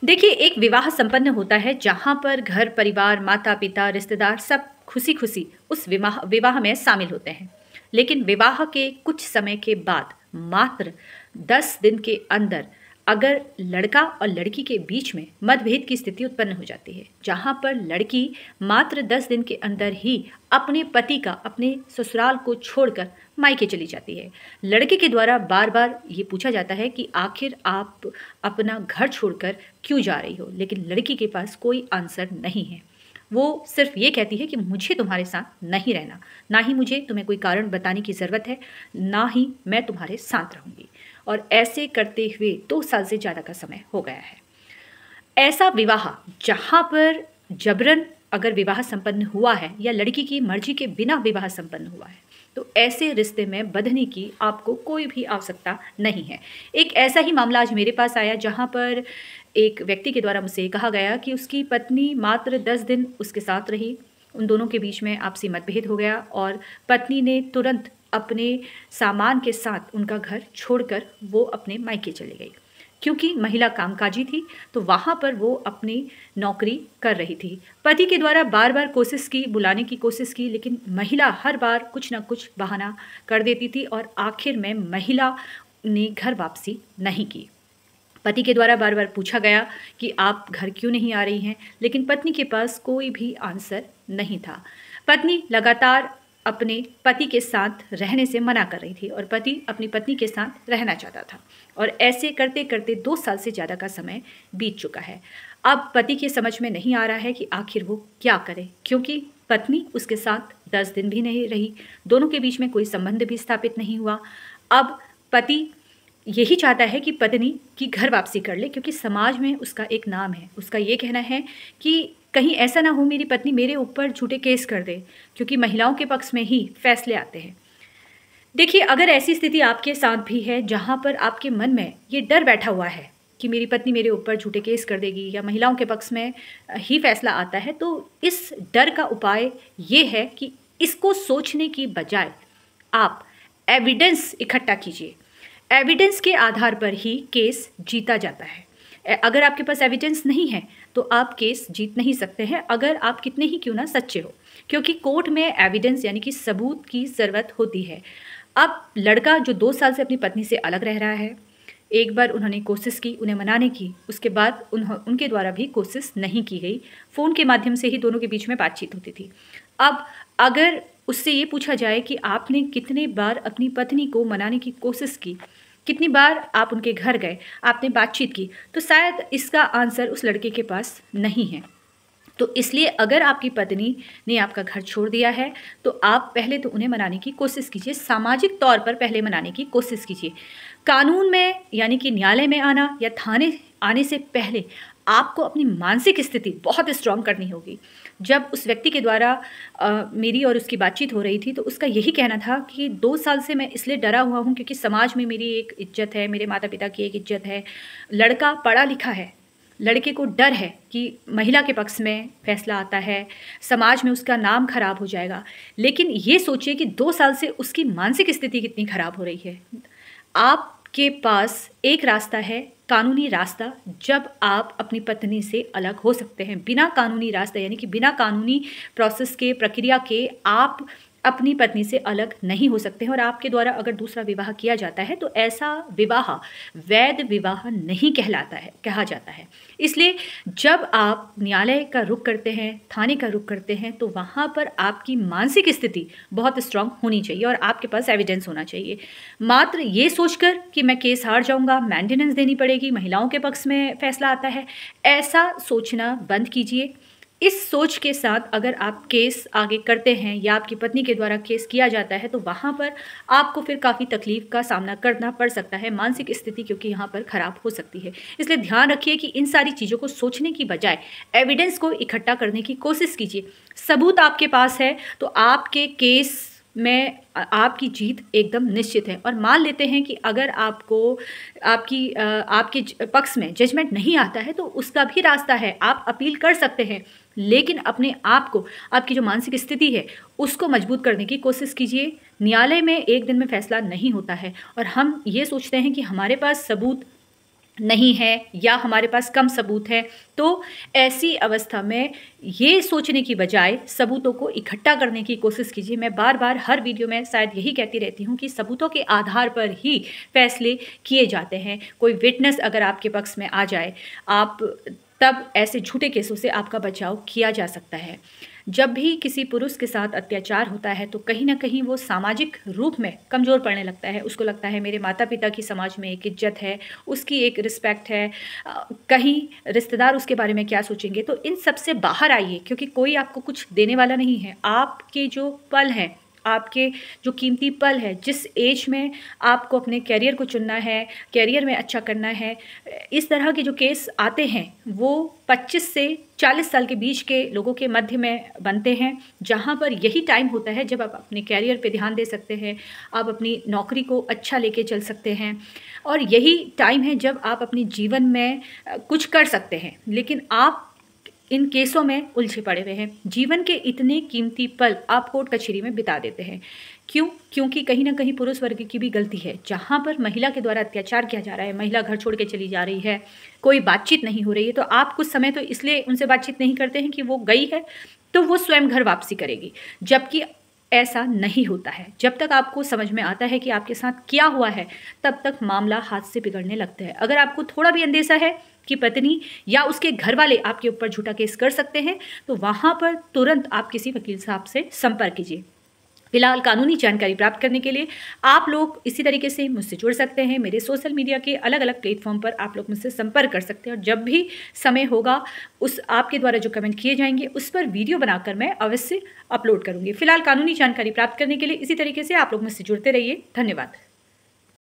देखिए, एक विवाह संपन्न होता है जहाँ पर घर परिवार, माता-पिता, रिश्तेदार सब खुशी-खुशी उस विवाह विवाह में शामिल होते हैं। लेकिन विवाह के कुछ समय के बाद मात्र 10 दिन के अंदर अगर लड़का और लड़की के बीच में मतभेद की स्थिति उत्पन्न हो जाती है, जहाँ पर लड़की मात्र 10 दिन के अंदर ही अपने पति का, अपने ससुराल को छोड़कर मायके चली जाती है। लड़के के द्वारा बार-बार ये पूछा जाता है कि आखिर आप अपना घर छोड़कर क्यों जा रही हो? लेकिन लड़की के पास कोई आंसर नहीं है। वो सिर्फ़ ये कहती है कि मुझे तुम्हारे साथ नहीं रहना, ना ही मुझे तुम्हें कोई कारण बताने की ज़रूरत है, ना ही मैं तुम्हारे साथ रहूँगी। और ऐसे करते हुए 2 साल से ज़्यादा का समय हो गया है। ऐसा विवाह जहाँ पर जबरन अगर विवाह संपन्न हुआ है या लड़की की मर्ज़ी के बिना विवाह संपन्न हुआ है, तो ऐसे रिश्ते में बंधने की आपको कोई भी आवश्यकता नहीं है। एक ऐसा ही मामला आज मेरे पास आया जहाँ पर एक व्यक्ति के द्वारा मुझसे कहा गया कि उसकी पत्नी मात्र 10 दिन उसके साथ रही, उन दोनों के बीच में आपसी मतभेद हो गया और पत्नी ने तुरंत अपने सामान के साथ उनका घर छोड़कर वो अपने मायके चली गई। क्योंकि महिला कामकाजी थी, तो वहाँ पर वो अपनी नौकरी कर रही थी। पति के द्वारा बार-बार कोशिश की, बुलाने की कोशिश की, लेकिन महिला हर बार कुछ न कुछ बहाना कर देती थी और आखिर में महिला ने घर वापसी नहीं की। पति के द्वारा बार-बार पूछा गया कि आप घर क्यों नहीं आ रही हैं? लेकिन पत्नी के पास कोई भी आंसर नहीं था। पत्नी लगातार अपने पति के साथ रहने से मना कर रही थी और पति अपनी पत्नी के साथ रहना चाहता था और ऐसे करते-करते 2 साल से ज़्यादा का समय बीत चुका है। अब पति के समझ में नहीं आ रहा है कि आखिर वो क्या करे? क्योंकि पत्नी उसके साथ 10 दिन भी नहीं रही, दोनों के बीच में कोई संबंध भी स्थापित नहीं हुआ। अब पति यही चाहता है कि पत्नी की घर वापसी कर ले क्योंकि समाज में उसका एक नाम है। उसका ये कहना है कि कहीं ऐसा ना हो मेरी पत्नी मेरे ऊपर झूठे केस कर दे, क्योंकि महिलाओं के पक्ष में ही फैसले आते हैं। देखिए, अगर ऐसी स्थिति आपके साथ भी है जहाँ पर आपके मन में ये डर बैठा हुआ है कि मेरी पत्नी मेरे ऊपर झूठे केस कर देगी या महिलाओं के पक्ष में ही फैसला आता है, तो इस डर का उपाय ये है कि इसको सोचने की बजाय आप एविडेंस इकट्ठा कीजिए। एविडेंस के आधार पर ही केस जीता जाता है। अगर आपके पास एविडेंस नहीं है तो आप केस जीत नहीं सकते हैं, अगर आप कितने ही क्यों ना सच्चे हो, क्योंकि कोर्ट में एविडेंस यानी कि सबूत की ज़रूरत होती है। अब लड़का जो 2 साल से अपनी पत्नी से अलग रह रहा है, एक बार उन्होंने कोशिश की उन्हें मनाने की, उसके बाद उनके द्वारा भी कोशिश नहीं की गई। फ़ोन के माध्यम से ही दोनों के बीच में बातचीत होती थी। अब अगर उससे ये पूछा जाए कि आपने कितने बार अपनी पत्नी को मनाने की कोशिश की, कितनी बार आप उनके घर गए, आपने बातचीत की, तो शायद इसका आंसर उस लड़के के पास नहीं है। तो इसलिए अगर आपकी पत्नी ने आपका घर छोड़ दिया है, तो आप पहले तो उन्हें मनाने की कोशिश कीजिए, सामाजिक तौर पर पहले मनाने की कोशिश कीजिए। कानून में यानी कि न्यायालय में आना या थाने आने से पहले आपको अपनी मानसिक स्थिति बहुत स्ट्रॉन्ग करनी होगी। जब उस व्यक्ति के द्वारा मेरी और उसकी बातचीत हो रही थी, तो उसका यही कहना था कि 2 साल से मैं इसलिए डरा हुआ हूँ क्योंकि समाज में मेरी एक इज़्ज़त है, मेरे माता-पिता की एक इज़्ज़त है। लड़का पढ़ा-लिखा है, लड़के को डर है कि महिला के पक्ष में फैसला आता है, समाज में उसका नाम खराब हो जाएगा। लेकिन ये सोचिए कि 2 साल से उसकी मानसिक स्थिति कितनी खराब हो रही है। आपके पास एक रास्ता है, कानूनी रास्ता, जब आप अपनी पत्नी से अलग हो सकते हैं। बिना कानूनी रास्ता यानी कि बिना कानूनी प्रोसेस के, प्रक्रिया के आप अपनी पत्नी से अलग नहीं हो सकते हैं और आपके द्वारा अगर दूसरा विवाह किया जाता है तो ऐसा विवाह वैध विवाह नहीं कहा जाता है। इसलिए जब आप न्यायालय का रुख करते हैं, थाने का रुख करते हैं, तो वहाँ पर आपकी मानसिक स्थिति बहुत स्ट्रांग होनी चाहिए और आपके पास एविडेंस होना चाहिए। मात्र ये सोचकर कि मैं केस हार जाऊँगा, मेंटेनेंस देनी पड़ेगी, महिलाओं के पक्ष में फैसला आता है, ऐसा सोचना बंद कीजिए। इस सोच के साथ अगर आप केस आगे करते हैं या आपकी पत्नी के द्वारा केस किया जाता है, तो वहाँ पर आपको फिर काफ़ी तकलीफ़ का सामना करना पड़ सकता है, मानसिक स्थिति क्योंकि यहाँ पर ख़राब हो सकती है। इसलिए ध्यान रखिए कि इन सारी चीज़ों को सोचने की बजाय एविडेंस को इकट्ठा करने की कोशिश कीजिए। सबूत आपके पास है तो आपके केस में आपकी जीत एकदम निश्चित है। और मान लेते हैं कि अगर आपको आपके पक्ष में जजमेंट नहीं आता है तो उसका भी रास्ता है, आप अपील कर सकते हैं, लेकिन अपने आप को, आपकी जो मानसिक स्थिति है उसको मजबूत करने की कोशिश कीजिए। न्यायालय में एक दिन में फैसला नहीं होता है और हम ये सोचते हैं कि हमारे पास सबूत नहीं है या हमारे पास कम सबूत है, तो ऐसी अवस्था में ये सोचने की बजाय सबूतों को इकट्ठा करने की कोशिश कीजिए। मैं बार बार हर वीडियो में शायद यही कहती रहती हूँ कि सबूतों के आधार पर ही फैसले किए जाते हैं। कोई विटनेस अगर आपके पक्ष में आ जाए, आप तब ऐसे झूठे केसों से आपका बचाव किया जा सकता है। जब भी किसी पुरुष के साथ अत्याचार होता है तो कहीं ना कहीं वो सामाजिक रूप में कमज़ोर पड़ने लगता है। उसको लगता है मेरे माता पिता की समाज में एक इज्जत है, उसकी एक रिस्पेक्ट है, कहीं रिश्तेदार उसके बारे में क्या सोचेंगे। तो इन सब से बाहर आइए, क्योंकि कोई आपको कुछ देने वाला नहीं है। आपके जो पल हैं, आपके जो कीमती पल है, जिस एज में आपको अपने कैरियर को चुनना है, कैरियर में अच्छा करना है, इस तरह के जो केस आते हैं वो 25 से 40 साल के बीच के लोगों के मध्य में बनते हैं, जहाँ पर यही टाइम होता है जब आप अपने कैरियर पे ध्यान दे सकते हैं, आप अपनी नौकरी को अच्छा लेके चल सकते हैं, और यही टाइम है जब आप अपने जीवन में कुछ कर सकते हैं। लेकिन आप इन केसों में उलझे पड़े हुए हैं। जीवन के इतने कीमती पल आप कोर्ट कचहरी में बिता देते हैं। क्यों? क्योंकि कहीं ना कहीं पुरुष वर्ग की भी गलती है। जहाँ पर महिला के द्वारा अत्याचार किया जा रहा है, महिला घर छोड़ के चली जा रही है, कोई बातचीत नहीं हो रही है, तो आप कुछ समय तो इसलिए उनसे बातचीत नहीं करते हैं कि वो गई है तो वो स्वयं घर वापसी करेगी, जबकि ऐसा नहीं होता है। जब तक आपको समझ में आता है कि आपके साथ क्या हुआ है, तब तक मामला हाथ से बिगड़ने लगता है। अगर आपको थोड़ा भी अंदेशा है कि पत्नी या उसके घर वाले आपके ऊपर झूठा केस कर सकते हैं, तो वहाँ पर तुरंत आप किसी वकील साहब से संपर्क कीजिए। फिलहाल कानूनी जानकारी प्राप्त करने के लिए आप लोग इसी तरीके से मुझसे जुड़ सकते हैं। मेरे सोशल मीडिया के अलग अलग प्लेटफॉर्म पर आप लोग मुझसे संपर्क कर सकते हैं, और जब भी समय होगा उस आपके द्वारा जो कमेंट किए जाएंगे उस पर वीडियो बनाकर मैं अवश्य अपलोड करूंगी। फिलहाल कानूनी जानकारी प्राप्त करने के लिए इसी तरीके से आप लोग मुझसे जुड़ते रहिए। धन्यवाद।